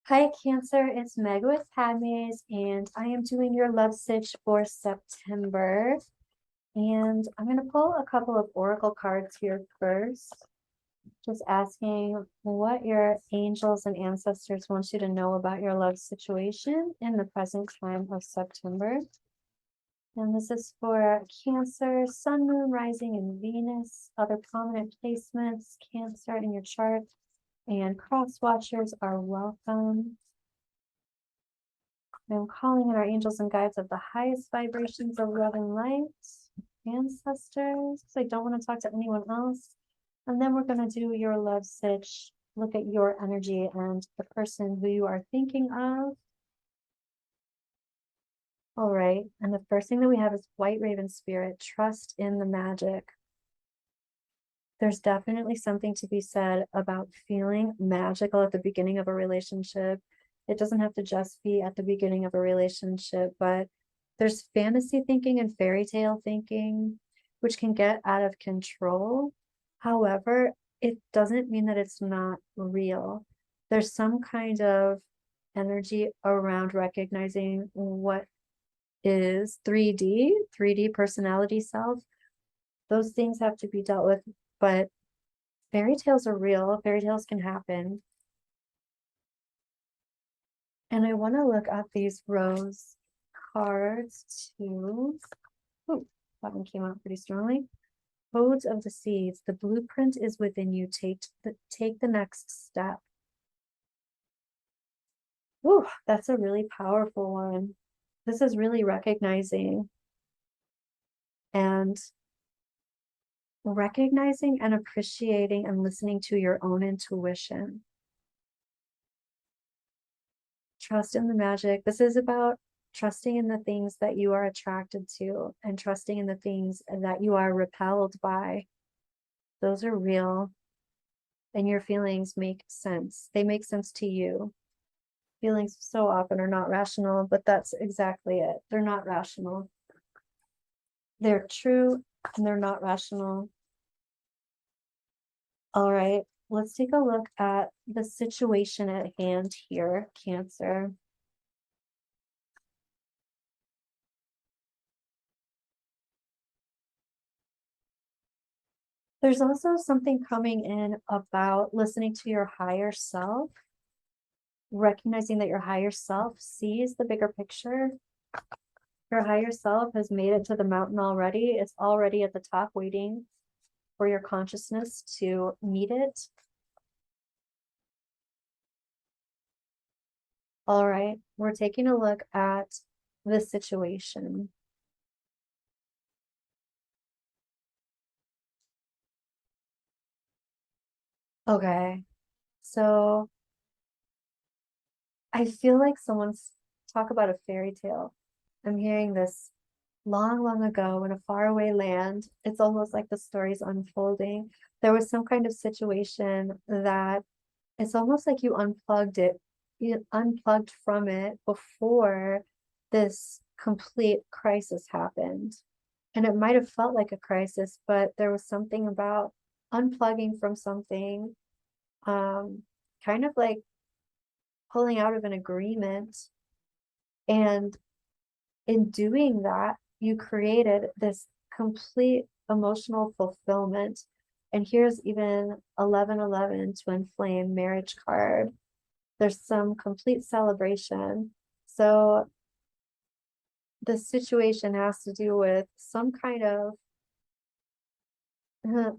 Hi Cancer, it's Meg with Padmes, and I am doing your love sitch for September. And I'm going to pull a couple of oracle cards here first, just asking what your angels and ancestors want you to know about your love situation in the present time of September. And this is for Cancer, Sun, Moon, Rising, and Venus, other prominent placements, Cancer in your chart, and cross watchers are welcome. I'm calling in our angels and guides of the highest vibrations of love and light, ancestors, because I don't want to talk to anyone else. And then we're going to do your love sitch, look at your energy and the person who you are thinking of. All right. And the first thing that we have is White Raven Spirit, trust in the magic. There's definitely something to be said about feeling magical at the beginning of a relationship. It doesn't have to just be at the beginning of a relationship, but there's fantasy thinking and fairy tale thinking, which can get out of control. However, it doesn't mean that it's not real. There's some kind of energy around recognizing what is 3D personality self. Those things have to be dealt with, but fairy tales are real. Fairy tales can happen. And I want to look at these rose cards too. Ooh, that one came out pretty strongly. Codes of the Seeds. The blueprint is within you. Take the next step. Ooh, that's a really powerful one. This is really recognizing and appreciating and listening to your own intuition. Trust in the magic. This is about trusting in the things that you are attracted to and trusting in the things that you are repelled by. Those are real. And your feelings make sense. They make sense to you. Feelings so often are not rational, but that's exactly it. They're not rational. They're true and they're not rational. All right, let's take a look at the situation at hand here, Cancer. There's also something coming in about listening to your higher self, recognizing that your higher self sees the bigger picture. Your higher self has made it to the mountain already. It's already at the top waiting for your consciousness to meet it. All right, we're taking a look at the situation. Okay, so I feel like someone's talk about a fairy tale. I'm hearing this long, long ago in a faraway land. It's almost like the story's unfolding. There was some kind of situation that it's almost like you unplugged it, you unplugged from it before this complete crisis happened. And it might have felt like a crisis, but there was something about unplugging from something, um, kind of like pulling out of an agreement. And in doing that, you created this complete emotional fulfillment. And here's even 1111 twin flame marriage card. There's some complete celebration. So the situation has to do with some kind of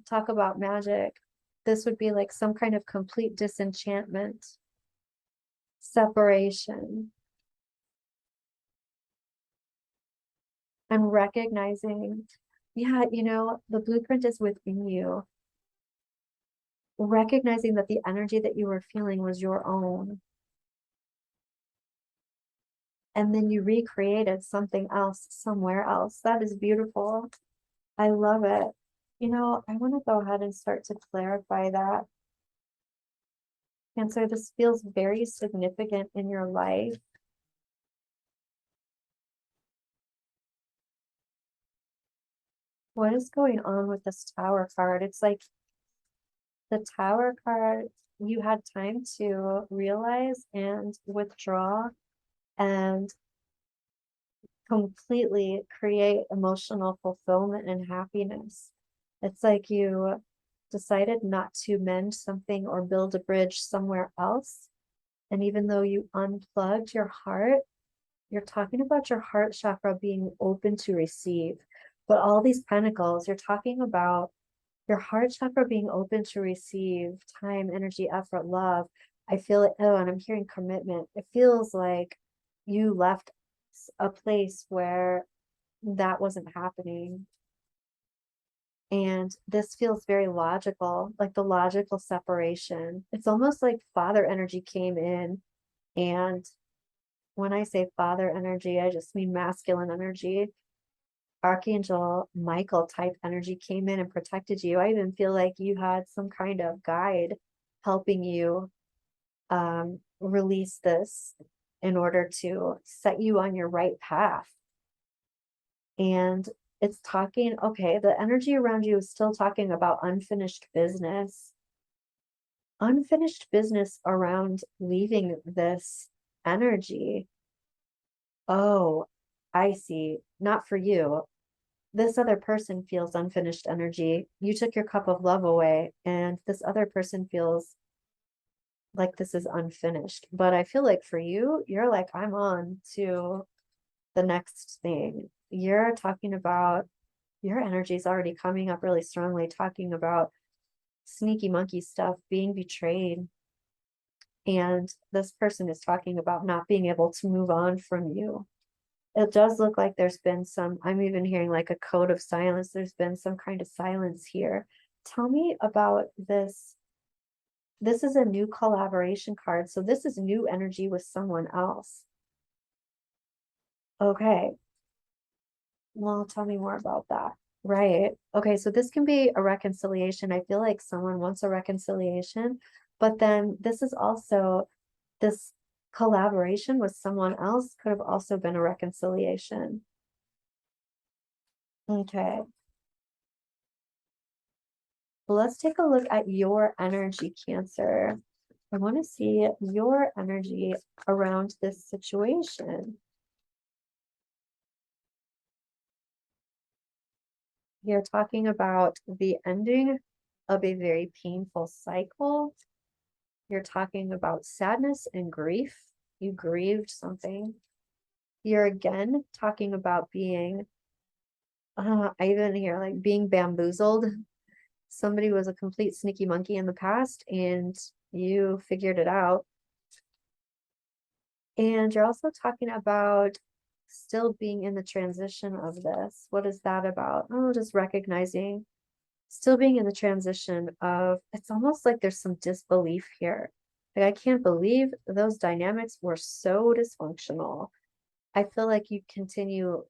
talk about magic. This would be like some kind of complete disenchantment, separation, and recognizing, yeah, you know, the blueprint is within you. Recognizing that the energy that you were feeling was your own. And then you recreated something else somewhere else. That is beautiful. I love it. You know, I want to go ahead and start to clarify that. Cancer, this feels very significant in your life. What is going on with this Tower card? It's like the Tower card you had time to realize and withdraw and completely create emotional fulfillment and happiness. It's like you decided not to mend something or build a bridge somewhere else. And even though you unplugged your heart, you're talking about your heart chakra being open to receive. But all these pentacles, you're talking about your heart chakra being open to receive time, energy, effort, love. I feel it. Oh, and I'm hearing commitment. It feels like you left a place where that wasn't happening. And this feels very logical, like the logical separation. It's almost like father energy came in. And when I say father energy, I just mean masculine energy. Archangel Michael type energy came in and protected you. I even feel like you had some kind of guide helping you release this in order to set you on your right path. And it's talking, okay, the energy around you is still talking about unfinished business. Unfinished business around leaving this energy. Oh, I see. Not for you. This other person feels unfinished energy. You took your cup of love away, and this other person feels like this is unfinished. But I feel like for you, you're like, I'm on to the next thing. You're talking about your energy is already coming up really strongly, talking about sneaky monkey stuff, being betrayed. And this person is talking about not being able to move on from you. It does look like there's been some, I'm even hearing like a code of silence. There's been some kind of silence here. Tell me about this. This is a new collaboration card. So this is new energy with someone else. Okay. Well, tell me more about that. Right. Okay. So this can be a reconciliation. I feel like someone wants a reconciliation, but then this is also this collaboration with someone else could have also been a reconciliation. Okay. Well, let's take a look at your energy, Cancer. I want to see your energy around this situation. You're talking about the ending of a very painful cycle. You're talking about sadness and grief. You grieved something. You're again talking about being, I even hear like being bamboozled. Somebody was a complete sneaky monkey in the past and you figured it out. And you're also talking about still being in the transition of this. What is that about? Oh, just recognizing still being in the transition of, it's almost like there's some disbelief here. Like, I can't believe those dynamics were so dysfunctional. I feel like you continue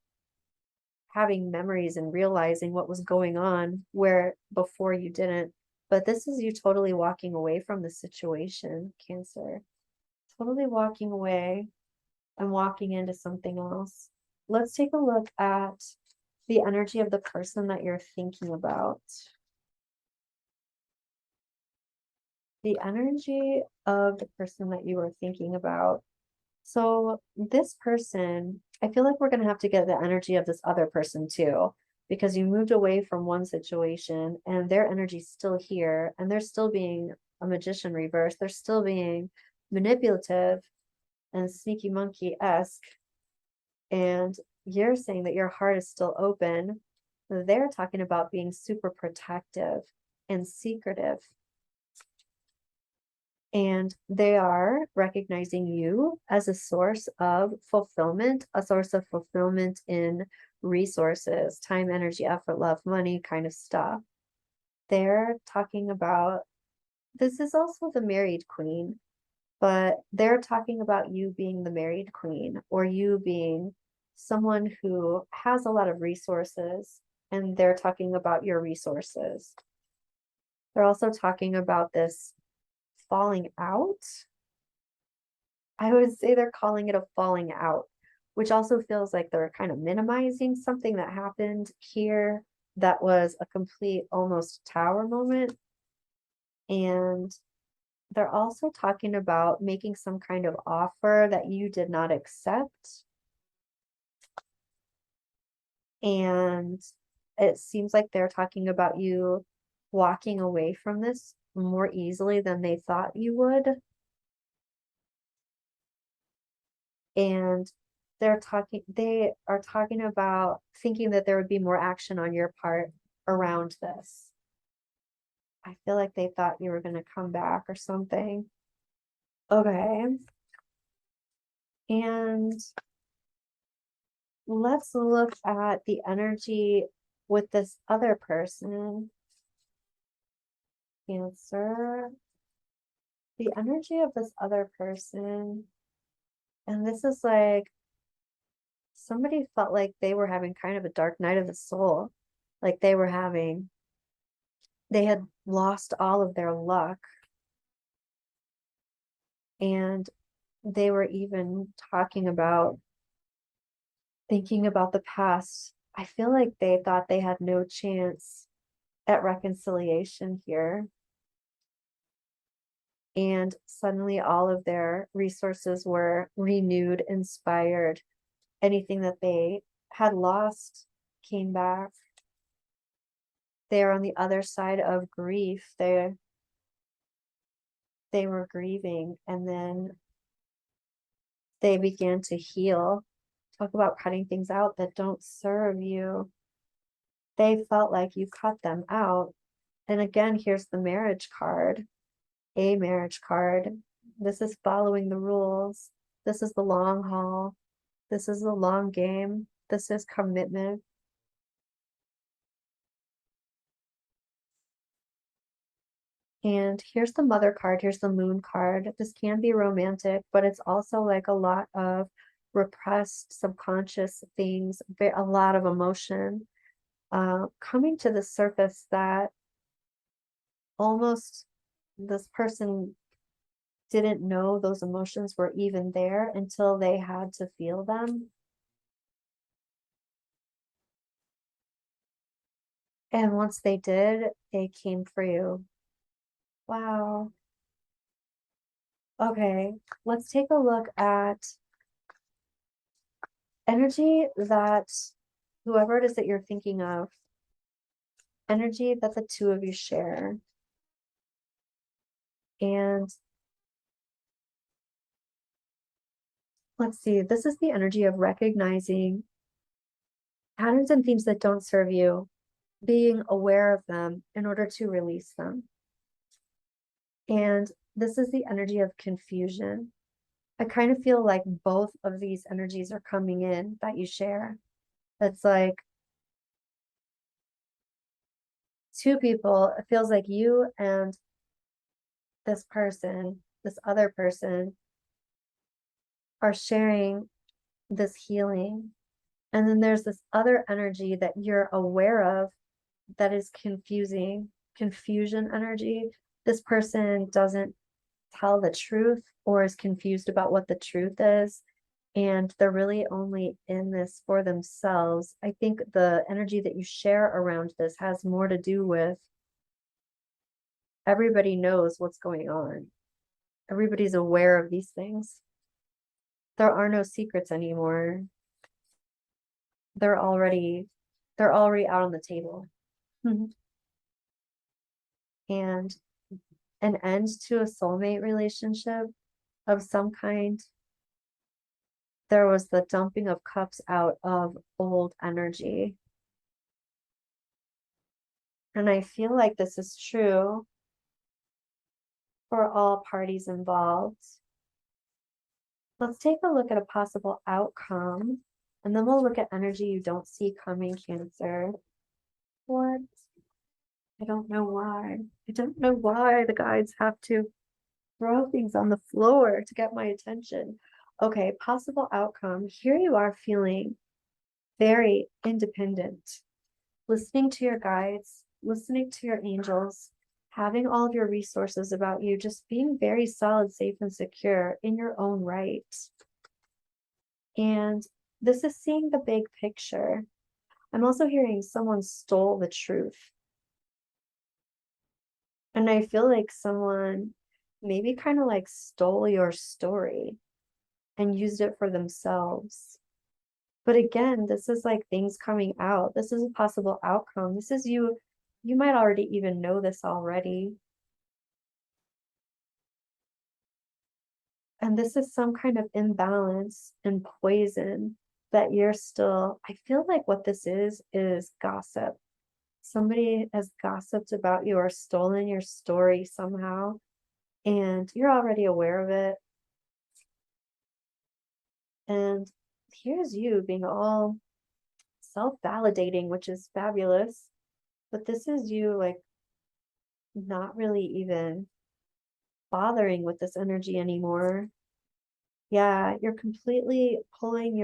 having memories and realizing what was going on where before you didn't. But this is you totally walking away from the situation, Cancer. Totally walking away and walking into something else. Let's take a look at the energy of the person that you're thinking about. The energy of the person that you are thinking about. So this person, I feel like we're going to have to get the energy of this other person too, because you moved away from one situation and their energy's still here and they're still being a magician reverse. They're still being manipulative and sneaky monkey-esque. And you're saying that your heart is still open. They're talking about being super protective and secretive. And they are recognizing you as a source of fulfillment, in resources, time, energy, effort, love, money kind of stuff. They're talking about, this is also the married queen, but they're talking about you being the married queen or you being someone who has a lot of resources and they're talking about your resources. They're also talking about this falling out. I would say they're calling it a falling out, which also feels like they're kind of minimizing something that happened here that was a complete almost tower moment. And they're also talking about making some kind of offer that you did not accept. And it seems like they're talking about you walking away from this more easily than they thought you would. And they are talking about thinking that there would be more action on your part around this. I feel like they thought you were going to come back or something. Okay. And let's look at the energy with this other person. Cancer. The energy of this other person. And this is like somebody felt like they were having kind of a dark night of the soul. Like they had lost all of their luck. And they were even thinking about the past. I feel like they thought they had no chance at reconciliation here. And suddenly all of their resources were renewed, inspired. Anything that they had lost came back. They're on the other side of grief. They were grieving, and then they began to heal. Talk about cutting things out that don't serve you. They felt like you cut them out. And again, here's the marriage card, a marriage card. This is following the rules. This is the long haul. This is the long game. This is commitment. And here's the mother card. Here's the moon card. This can be romantic, but it's also like a lot of repressed subconscious things, a lot of emotion coming to the surface that almost this person didn't know those emotions were even there until they had to feel them. And once they did, they came for you. Wow. Okay, let's take a look at energy that whoever it is that you're thinking of, energy that the two of you share. And let's see, this is the energy of recognizing patterns and themes that don't serve you, being aware of them in order to release them. And this is the energy of confusion. I kind of feel like both of these energies are coming in that you share. It's like two people, it feels like you and this person, this other person, are sharing this healing. And then there's this other energy that you're aware of that is confusion energy. This person doesn't tell the truth or is confused about what the truth is. And they're really only in this for themselves. I think the energy that you share around this has more to do with everybody knows what's going on. Everybody's aware of these things. There are no secrets anymore. They're already out on the table. And an end to a soulmate relationship of some kind. There was the dumping of cups out of old energy. And I feel like this is true for all parties involved. Let's take a look at a possible outcome, and then we'll look at energy you don't see coming, Cancer. What? I don't know why. I don't know why the guides have to throw things on the floor to get my attention. Okay, possible outcome. Here you are feeling very independent, listening to your guides, listening to your angels, having all of your resources about you, just being very solid, safe, and secure in your own right. And this is seeing the big picture. I'm also hearing someone stole the truth. And I feel like someone maybe kind of like stole your story and used it for themselves. But again, this is like things coming out. This is a possible outcome. This is you might already even know this already. And this is some kind of imbalance and poison that you're still, I feel like what this is gossip. Somebody has gossiped about you or stolen your story somehow, and you're already aware of it. And here's you being all self-validating, which is fabulous. But this is you like not really even bothering with this energy anymore. Yeah, you're completely pulling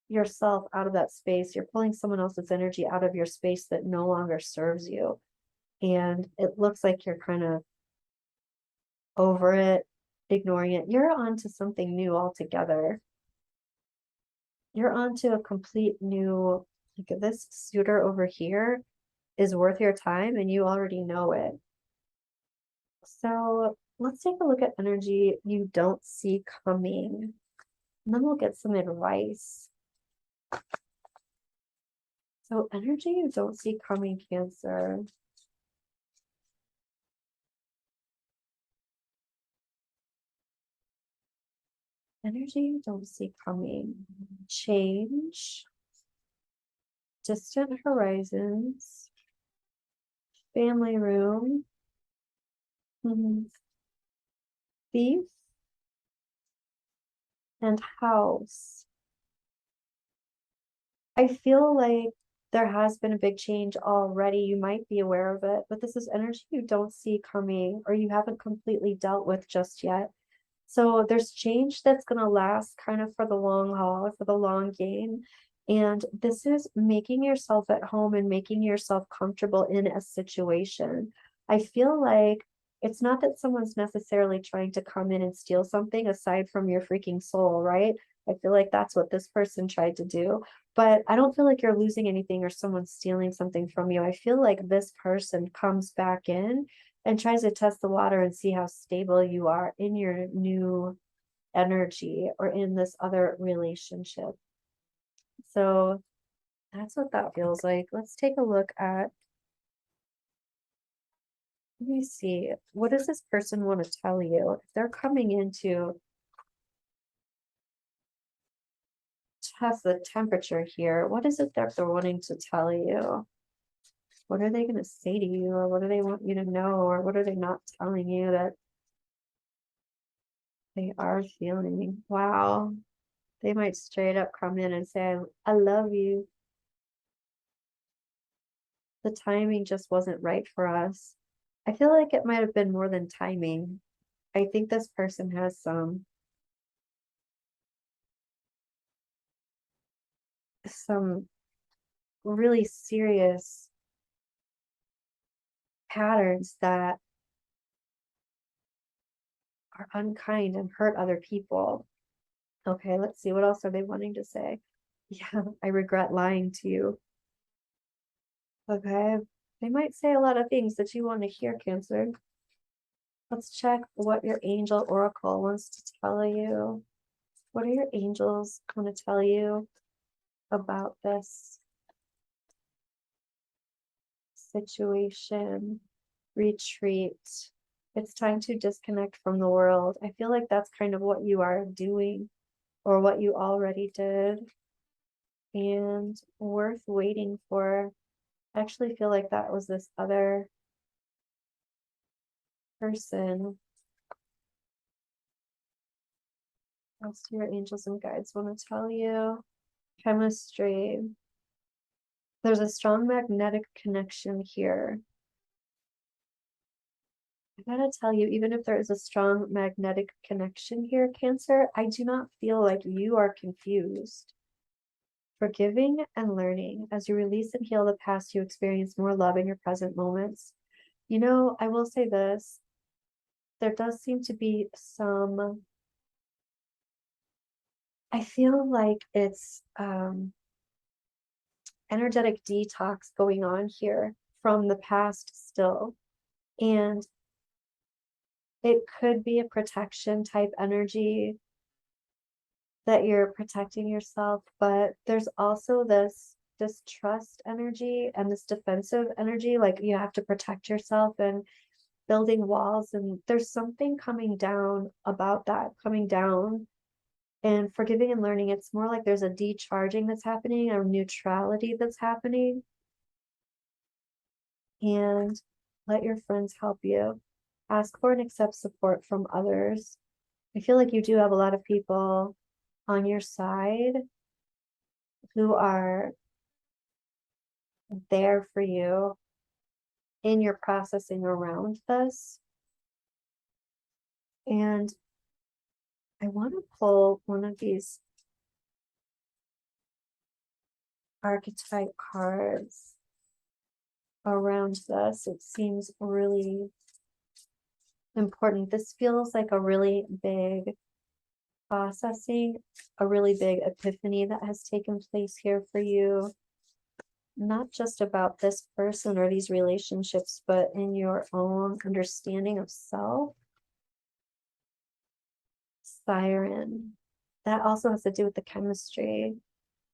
yourself out of that space. You're pulling someone else's energy out of your space that no longer serves you. And it looks like you're kind of over it, ignoring it. You're on to something new altogether. You're on to a complete new, like this suitor over here is worth your time and you already know it. So let's take a look at energy you don't see coming. And then we'll get some advice. So energy you don't see coming, Cancer. Energy you don't see coming. Change. Distant horizons. Family room. Thief. And house. I feel like there has been a big change already. You might be aware of it, but this is energy you don't see coming or you haven't completely dealt with just yet. So there's change that's going to last kind of for the long haul, for the long game. And this is making yourself at home and making yourself comfortable in a situation. I feel like it's not that someone's necessarily trying to come in and steal something aside from your freaking soul, right? I feel like that's what this person tried to do. But I don't feel like you're losing anything or someone's stealing something from you. I feel like this person comes back in and tries to test the water and see how stable you are in your new energy or in this other relationship. So that's what that feels like. Let's take a look at, let me see, what does this person want to tell you? If they're coming in to test the temperature here, what is it that they're wanting to tell you? What are they going to say to you, or what do they want you to know, or what are they not telling you that they are feeling? Wow. They might straight up come in and say, I love you. The timing just wasn't right for us. I feel like it might have been more than timing. I think this person has some really serious patterns that are unkind and hurt other people. Okay, let's see. What else are they wanting to say? Yeah, I regret lying to you. Okay, they might say a lot of things that you want to hear, Cancer. Let's check what your angel oracle wants to tell you. What are your angels going to tell you about this situation? Retreat. It's time to disconnect from the world. I feel like that's kind of what you are doing or what you already did, and worth waiting for. I actually feel like that was this other person. What else do your angels and guides want to tell you? Chemistry. There's a strong magnetic connection here. I gotta tell you, even if there is a strong magnetic connection here, Cancer, I do not feel like you are confused. Forgiving and learning. As you release and heal the past, you experience more love in your present moments. You know, I will say this. There does seem to be some, I feel like it's energetic detox going on here from the past still. And It could be a protection type energy that you're protecting yourself, but there's also this distrust energy and this defensive energy, like you have to protect yourself and building walls, and there's something coming down about that, coming down and forgiving and learning. It's more like there's a decharging that's happening, a neutrality that's happening, and let your friends help you. Ask for and accept support from others. I feel like you do have a lot of people on your side who are there for you in your processing around this. And I want to pull one of these archetype cards around this. It seems really important. This feels like a really big processing, a really big epiphany that has taken place here for you. Not just about this person or these relationships, but in your own understanding of self. Siren. That also has to do with the chemistry.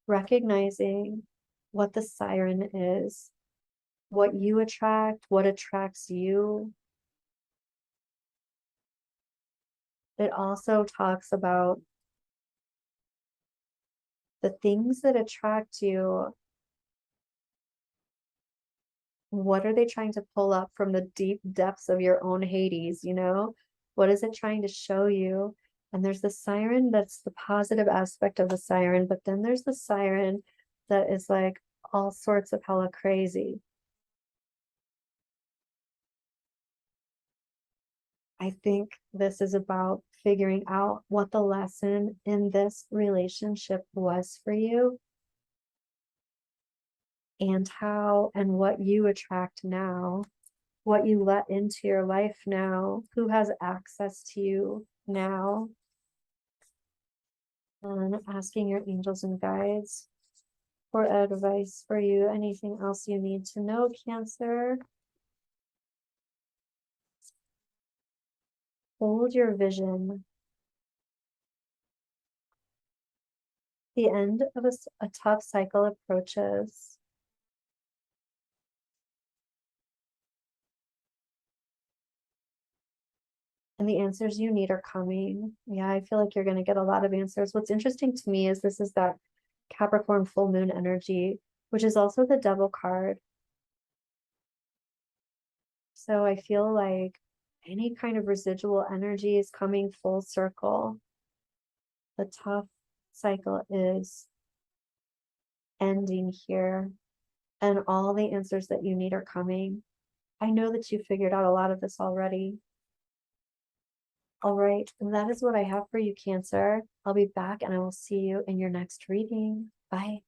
Recognizing what the siren is, what you attract, what attracts you. It also talks about the things that attract you. What are they trying to pull up from the deep depths of your own Hades, you know? What is it trying to show you? And there's the siren that's the positive aspect of the siren, but then there's the siren that is like all sorts of hella crazy. I think this is about figuring out what the lesson in this relationship was for you, and how and what you attract now, what you let into your life now, who has access to you now. And asking your angels and guides for advice for you. Anything else you need to know, Cancer? Hold your vision. The end of a tough cycle approaches. And the answers you need are coming. Yeah, I feel like you're going to get a lot of answers. What's interesting to me is this is that Capricorn full moon energy, which is also the Devil card. So I feel like any kind of residual energy is coming full circle. The tough cycle is ending here, and all the answers that you need are coming. I know that you figured out a lot of this already. All right, and that is what I have for you, Cancer. I'll be back and I will see you in your next reading. Bye.